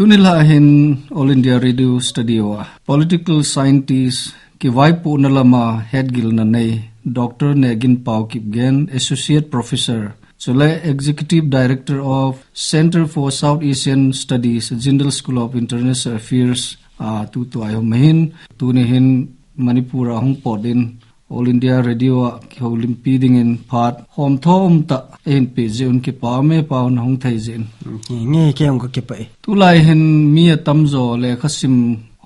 Tunilahin All India Radio Studio Political Scientist 𝐏𝐫𝐶𝐫𝐚𝐦𝐬 𝐻𝐫𝐫𝐨𝐿 Dr. 𝐏𝐫𝐫𝐸𝐬 Associate Professor Executive Director of Center for South Asian Studies Jindal School of International Affairs tutuayomahin tunihin Manipura hongpodin All India Radio Olympiadingin part hom thom ta en 𝐿𝐴𝒄𝐡𝐚𝐝𝐨 ki paame paun hong thaizin nge ke ong ke pai tulai hin mi tamzo le khasim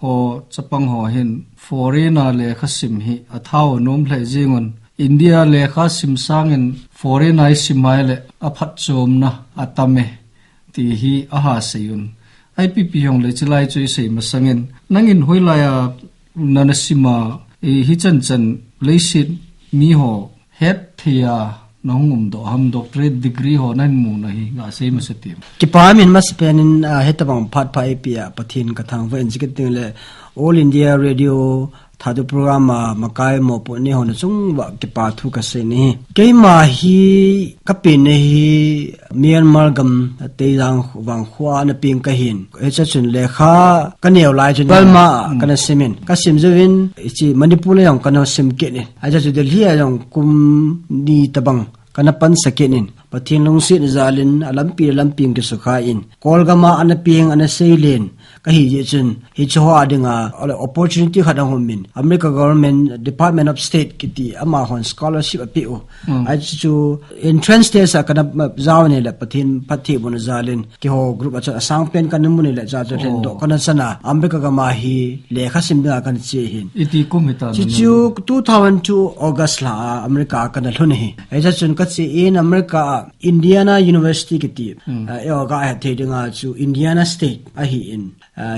ho chapang ho hin foreigner le khasim hi athao nom hlai jingon India le khasim sangin foreigner simai le aphat chomna atame ti hi aha seyun IPP hong le chilai choi sei masangin nangin hoilaya nanasima hi chanchan leisit mi ho het thia nongum do ham doctorate degree ho nan mu na hi nga sei masatim ki pamin mas penin hetabang phat pai pia pathin kathang ven jikiting le All India Radio thadu program makai mo po ni hon chung wa ki pa thu ka se ni ke ma hi kapin hi Myanmar gam te jang wang khwa na ping ka hin e cha chun le kha kaneu lai chun balma kana semen ka sim jewin chi Manipur le yang kana sim ke ni a cha chu delhi a yang kum ni tabang kana pan sakenin pathin lungsit zalin alamping ke sukha in kolgama anaping anaseilen ka hi je chun hi chwa dinga opportunity khada homin America government Department of State kiti ama hon scholarship apiu ai chu entrance test kana zawne la pathin phathi bun zalin ki ho group acha asang pen kan mun le cha cha do kana sana America ga ma hi lekha simda kan che hin iti kumita chu 2002 August la America kana lhun hi ai cha chun ka che in America Indiana University kiti ga ha the dinga chu Indiana State a hi in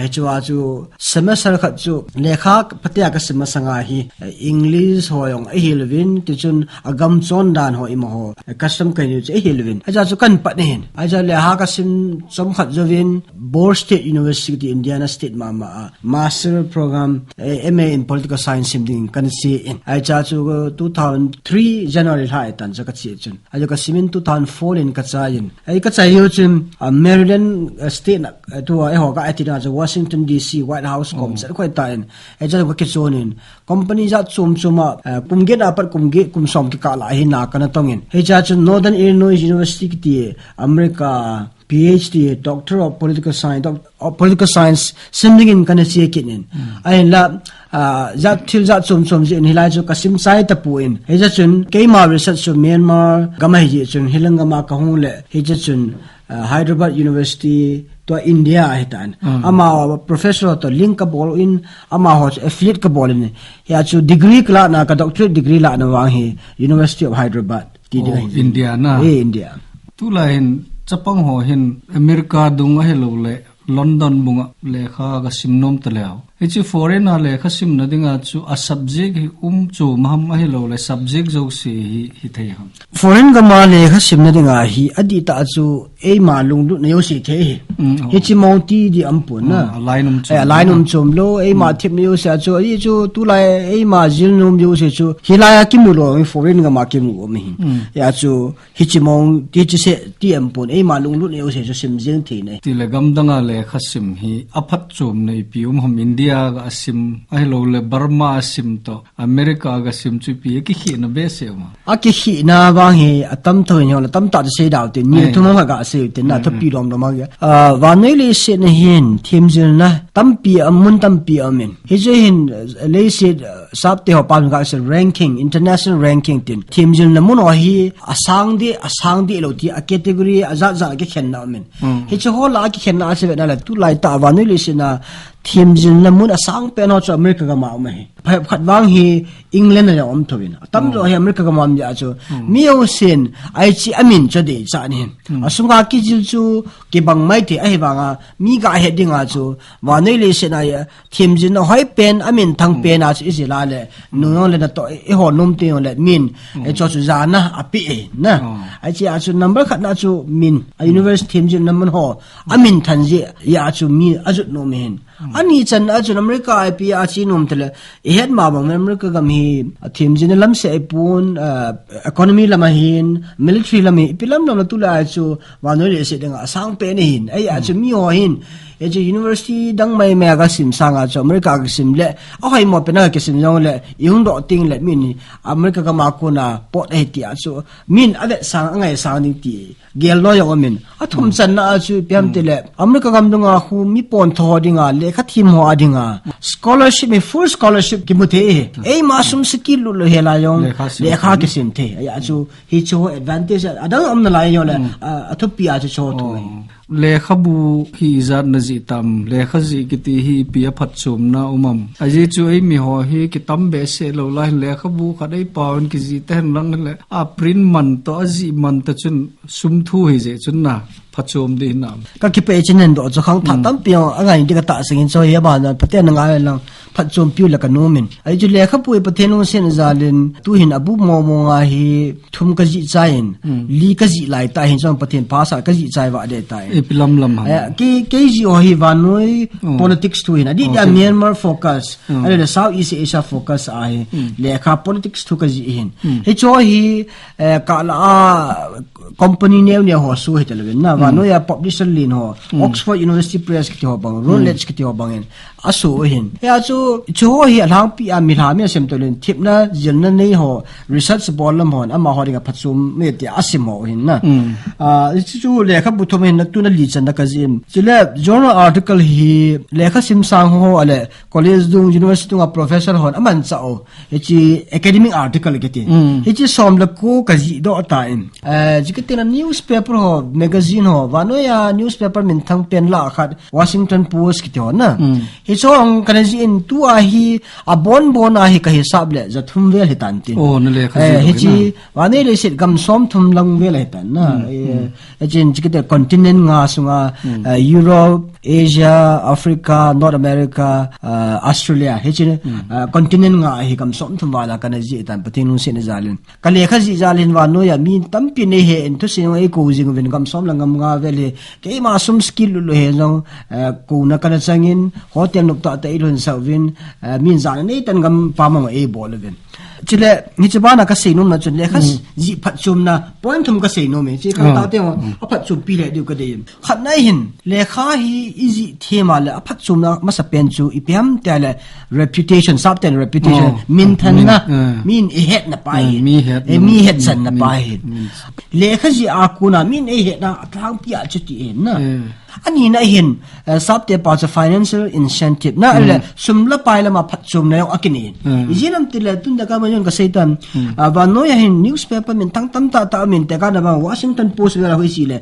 hechwa chu semester khat chu lekha patia ka semasanga hi English hoyong a hilwin ti chun agam chon dan ho im ho custom kai ni che hilwin aja chu kan pat hin aja le ha ka sim chom khat jovin Bor State University Indiana State ma master program MA in Political Science simding kan si in aja chu 2003 January hai tan cha ka chi chun aja ka simin 2004 in ka chain ai ka chai yo chun Maryland State to ai ho ka atina Washington DC White House kom sa khoi ta in e ja ko ke chonin company ja chuma kumge na par kum som ki kala hi na kana tongin he ja chu Northern Illinois University ki America PhD Doctor of Political Science simling in kana che kinin ai la ja thil ja chum ji in hilai chu kasim sai ta puin he ja chun keima research chu Myanmar gamai ji chun hilangama ka hu le he ja chun Hyderabad University to India hitan ama professor to link ka bol in ama ho affiliate ka bol in ya chu degree kla na ka doctorate degree la na wang hi University of Hyderabad India na India tu lain chapang ho hin America dunga hello le London bunga lekha ga simnom talao echi foreigner lekha sim nadinga chu a subject chu maham hello le subject jo se hi thei ham foreign ga ma lekha sim nadinga hi adita chu e ma lung du ne yo si the hi chi monti di ampun na linum chom lo e ma thip ne yo sa chu ai chu tu lai e ma jil num yo se chu hilaya kimulo foreign ga ma kimu mi ya chu hi chi mong ti chi se ti ampun e ma lung du ne yo se chu sim jing thi ne ti le gam danga le khasim hi aphat chom nei pium hom India ga sim ai lo le Burma sim to America ga sim chu pi ki khi na be se ma a ki khi na ba hi atam tho nyo la tam ta se daw ti ni thu ma ga se ti na tho pi dom do ma ga wa nei le se na hin thim jil na tam pi amun tam pi amen hi je hin le se sap te ho pa ga se ranking international ranking tin thim jil na mun hi asang de lo ti a category aza za ke khen na amen hi che ho la ki khen na se na la tu lai ta wa nei le se na thim jin la mun asang pe no cha America ga ma mai phat wang hi England la om thowin tam lo hi America ga ma ya chu mio sin ai chi amin cha de cha ni asunga ki jil chu ki bang mai the ai banga mi ga heading a chu wa nei le se na ya thim jin no hoi pen amin thang pen a chi isila le no le na to e ho num te le min e cho chu za na api e na ai chi a chu number khat na chu min a university thim jin naman ho amin than je ya chu mi ajut no men ani chan ajun America IP a chi num tele e het ma bang America gam hi thim jin lam se pun economy lam hin military lam hi pilam lam tu la chu wa no le se dang asang pe ni hin ai a chu mi ho hin eje university dang mai me ga sim sanga cho America ga sim le a hai mo pena ke sim jong le yung do ting le min America ga ma ko na pot he ti a cho min ave sang ngai sang ni ti gel no yo min athum chan na chu piam ti le America gam dunga hu mi pon tho dinga le kha thim ho adinga scholarship me full scholarship ki muthe e ma sum skill lu he la yong le kha ke sim the ya chu hi cho advantage adang am na la yo le athupi a chu cho thoi lekhabu hi zat na ji tam lekhaji kiti hi pia phatchum na umam aji chu ei mi ho hi kitam be se lo lai lekhabu khadai pawn ki ji ten lang le a print man to aji man ta chun sum thu hi je chun na phachum di nam ka ki pe chinen do cho khang tam pio angai di ka ta singin cho ya ba na pathe na ngai lang phachum piu la ka nomin ai ju lekhapu e pathe no sen zalin tu hin abu mo mo nga hi thum ka ji chain li ka ji lai ta hin chong pathen phasa ka ji chai wa de tai pilam lam ha ke ji o hi vanoi politics tu hin adi da Myanmar focus ale the South East Asia focus ai lekha politics tu ka ji hin he cho hi ka la company ne ho su he tel na vanoi ya publisher lin ho Oxford University Press ki ho bang Routledge ki ho bang aso hin ya chu hi alang pi a mi ha me sem tolen thip na jil na nei ho research bolam hon ama ho ringa phachum me ti asimo hin na chu lekha buthom hin tu na li chan na ka jim chile journal article hi lekha sim sang ho ale college dung university dung professor hon aman chao hi academic article ke ti hi som la ko ka ji do ta in jikete na newspaper ho magazine ho vanoya newspaper min thang pen la khat Washington Post ki to na hi chong kan ji in tu a hi a bon a hi ka hisab le za thum vel hitan tin na lekha hi chi vane le sit gam som thum lang vel hitan na jin jikete continent nga sunga Europe Asia Africa North America Australia hi chi continent nga hi gam som thum wala kan ji tan patinu sin zalin ka lekha ji zalin vanoya min tampi ne he en tu sin ai ko jing ven gam som langam nga vel ke ma sum skill lu he jong ko na kan changin hotel nuk ta ta ilun sawin min zan nei tan gam pamang e bol ven chile ni chbana ka seinum na chun lekha ji phachum na point thum ka seinum me chi ka ta te a phachum pi le du ka de khat nai hin lekha hi easy thema le a phachum na ma sa pen chu ipiam ta le reputation subten reputation min than na min e het na pai mi het san na pai lekha ji a kuna min e het na thang pi a chu ti en na ani na hin sabte pa cha financial incentive na le sumla pai la ma phachum na yo akini jinam tile tun da ka ma yon ka seitan ba no ya hin newspaper min tang tam ta min te ka na ba Washington Post la hoi si le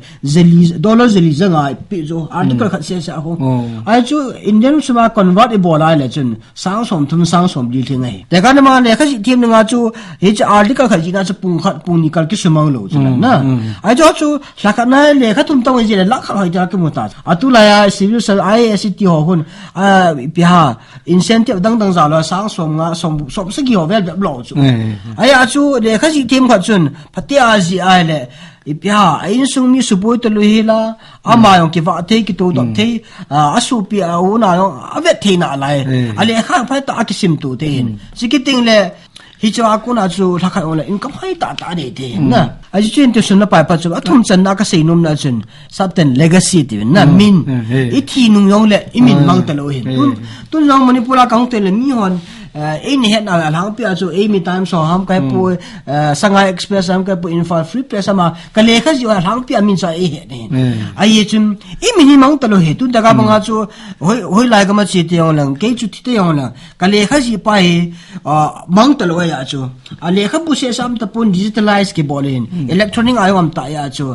dollar zeli zanga pi zo article khat se sa ho ai chu Indian suma convert e bola le chun sang som li thingai te ka na ma le kha ji thim nga chu he cha article kha ji na chu pung ni kal ki sumang lo chu na ai chu lakha na le kha thum tong ji le lakha hai ja ke muta atulaya civil IST ho hun pia incentive dang za la sang som nga som se gi ho vel lo chu ai chu le kha ji thim kha chun phatia ji ai le ipia ain sung mi support to luhila ama yong ki va the ki to dom the asu pi a una yong ave the na lai ale kha pha ta akisim tu te hin sikiting le hi chawa ko na chu thakha ola income hai ta de the na aji chen te sun na pa chu athum chan na ka seinum na chun subten legacy ti na min I thi nung yong le imin mang ta lo hin tun long manipura kang te le mi hon in het na lang pia chu mi time so ham kai pu Shanghai Express ham kai pu info free press ama ka lekha ji lang pia min sa he ne ai chun mi mang ta lo he tu da ga banga chu hoi lai ga ma chi te yong lang ke chu ti te yong lang ka lekha ji pa he mang ta lo ya chu a lekha bu se sam ta pun digitalize ke bolin electronic ai am ta ya chu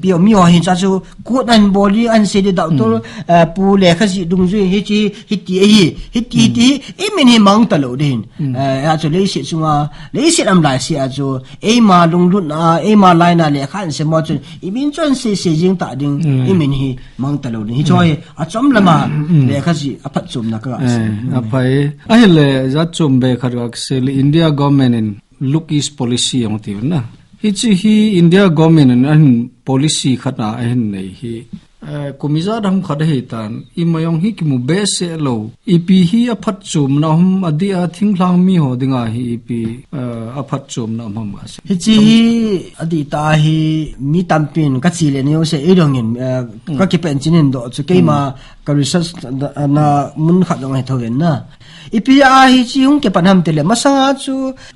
bi mi ho hin cha chu ko dan boli an se de doctor pu lekha ji dung ju he chi hiti mi ni mang ta lo din ya chu le si chunga le si am lai si a chu ma lung lut na ma lai na le khan se mo chu I bin chon se jing ta ding mi ni mang ta lo din hi choi a chom lama le kha ji a phat chum na ka a pai a le za chum be khar ga se India government in look is policy ong ti na hi India government an policy khata hen nei hi komiza dam khada he tan imayong hi kimu bese lo ipi hi a phat chum na hum adi a thinglang mi ho dinga hi ipi a phat chum na hum ma se hi adi ta hi mi tampin ka chile ne se edongin ka ki pen chinin do chu keima research na mun khat dong hai thowen na ipia hi chi hung ke panham tele masanga chu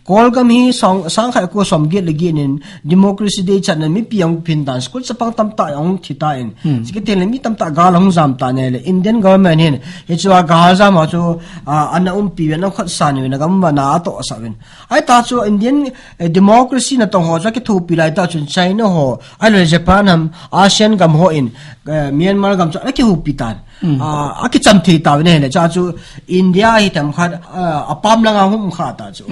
kolgam hi sang khai ko somge legi nin democracy day chan mi piang pin dan school sapang tam ta ong thita in sike tele mi tam ta gal hong jam ta ne le Indian government hin he chu ga za ma chu ana pi na khat san ni na gam na to sa wen ai ta chu Indian democracy na tong ho ja ke thu pi lai ta chun China ho ai le Japan ham ASEAN gam ho in Myanmar gam chu ke hu pi tan aki chamthi ta ne le cha chu India hi tam khat apam langa hum kha ta chu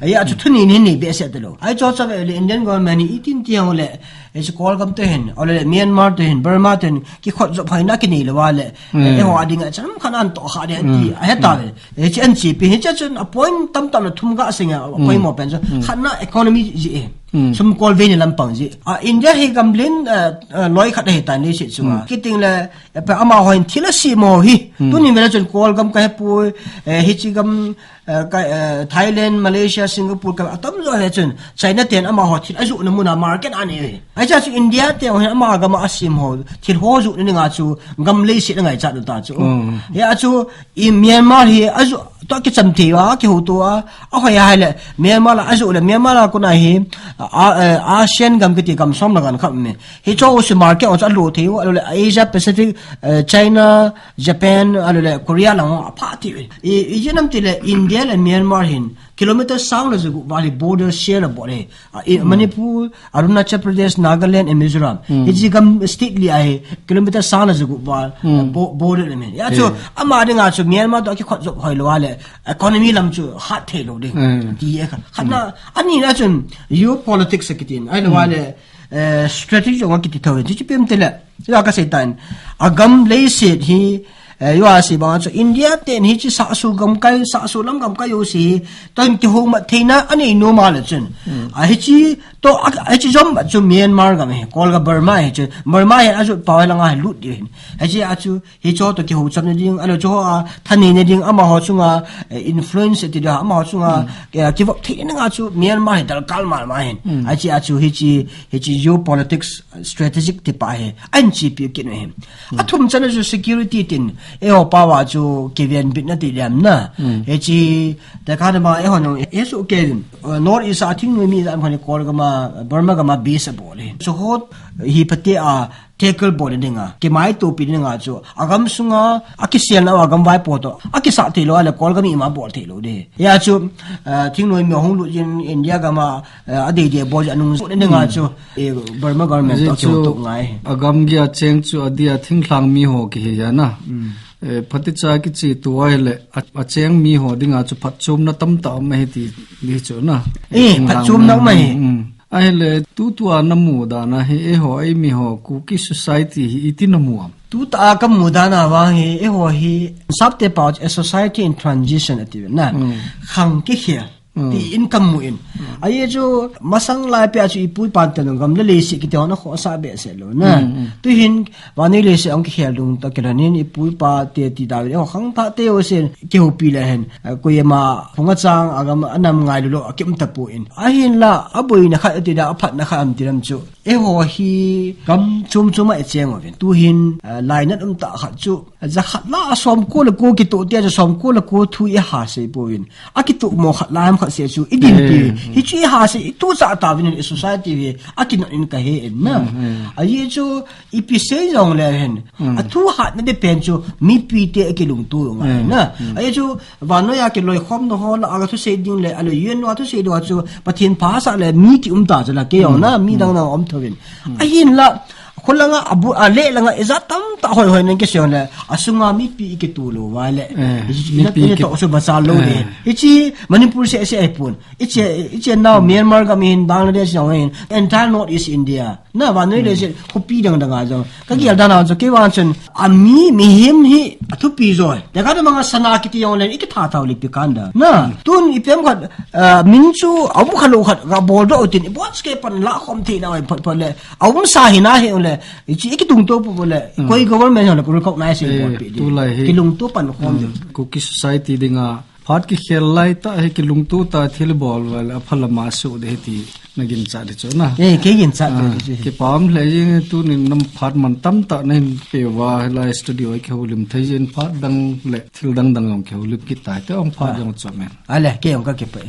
ai a chu thuni ni be se de lo ai cho cha le Indian government ni itin ti ho le e chu kol gam te hen ole Myanmar te hen Burma te hen ki khot zo phai na ki ni le wa le e ho ading a cham khan an to kha de ti a he ta le e chi an chi pi he cha chun a point tam tam la thum ga singa point mo pen so khan na economy ji e sum kol ve ni lam pang ji India he gam len loi khat he ta ni se chu ki ting le pa ama hoin thila si mo hi tu ni mela chun kol gam ka he pu he chi gam Thailand Malaysia Singapore ka atam zo he chun China ten ama ho thil azu na muna market ani ai cha chu India te ho ama gam asim ho thil ho zu ni nga chu gam le si ngai cha ta chu ya chu in Myanmar hi azu to ki chamthi wa ki hu to a ho ya le Myanmar la azu le Myanmar la ko na hi ASEAN gam ki ti gam som la gan kham me hi cho us market o cha lo the wa le Asia Pacific China Japan le Korea la pha ti e je nam ti le India and Myanmar hin kilometer sang la zu bali border share bo le Manipur Arunachal Pradesh Nagaland and Mizoram hi ji gam state li ai kilometer sang la zu ba border le me ya cho ama de nga chu Myanmar to ki khot zo hoi lo le economy lam chu hat the lo de ti ye khan na ani na chun you politics kitin ai lo le strategy wa ki ti thawe ji pem tele ya ka setan agam le set hi yo asi ba chu India ten hi chi sa su gam kai sa su lam gam kai yo si tan ki ho ma theina ani no ma le chun a hi chi to a chi jom chu Myanmar gam he kol ga Burma he chu Burma he a chu pa la nga lut di a chi a chu hi cho to ki ho cham ne ding alo cho a thani ne ding ama ho chunga influence ti da ama ho chunga ki vok thi na nga chu Myanmar he dal kal ma ma hen a chu hi chi geopolitics strategic ti pa he an chi pi ki ne he athum chana chu security tin e ho pa wa chu kivian bit na ti lam na e chi ta ka ma e ho no e su ke north is I think mi da phani kol ga ma Burma ga ma base bo le so hot hi pati a tackle bo le dinga ke mai to pi dinga chu agam sunga akisial na agam vai po to akisa ti lo ale kol ga mi ma bo ti lo de ya chu thing noi mi hong lu jin India ga ma ade de bo anung dinga chu e Burma government to to ngai agam gya cheng chu adia thing thlang mi ho ki ya na phati cha ki chi tuai le a cheng mi ho dinga chu phat chum na tam ta ma he ti ni chu na phat chum na ma he ai le tu na mu da na he e ho ai mi ho ku ki society hi itin mu am tu ta ka mu da na wa he e ho hi sabte pa a society in transition ati na khang ki khia ti income mu in ai jo masang lai pe chu ipui pan ta ngam le le si ki te na kho sa be se lo na tu hin wa ni le se ang ki khel dung ta kelanin ipui pa te ti da o khang tha te o se ki ho pi le hen ko ye ma phonga chang agam anam ngai lo akim ta pu in a hin la aboi na kha ti da aphat na kha am ti ram chu e ho hi kam chum chuma e cheng o tu hin lai na ta kha chu za khat la som ko le ko ki to te ja som ko le ko thu e ha se po in a ki tu mo khat lam se chu idin pi hi chi ha se tu sa ta vin society ve akin in ka he na a ye chu ipi se jong le hen a thu ha na de pen chu mi pi te ke lung tu nga na a ye chu wa no ya ke loi khom no ho la aga thu se ding le alo yen wa thu se do chu pathin pa sa le mi ki ta la ke yo na mi dang na om thovin a hin la khulanga abu ale langa eza tam ta hoi hoi nen ke sion le asunga mi pi ke tu lo wa le mi pi ke to so basa lo le ichi Manipur se ipun ichi now Myanmar ga min Bangladesh no in entire north east India na wa noi le se khopi dang dang a jo ka ki da na jo ke wan chen ami mi him hi athu pi zo de ga mga sana ki ti yong le ik tha tha li pi kanda na tun ipem khat min chu abu khalo khat ga bol do tin bot ske pan la khom thi na pon le awum sa hi na he le ichi ik tung to po le koi government ho le recognize bo pi ki lung to pan khom ku ki society dinga phát cái khel lai ta hay cái lung tu ta thil ball wala phalama su de ti nagin cha de chona ke gin cha ke pam le jing tu nin nam phat man tam ta nin pewa la studio ke hulim thaijin phat dang le thil dang dang ong ke hulim ki ta te ong phat jong chomen ale ke ong ka ke pe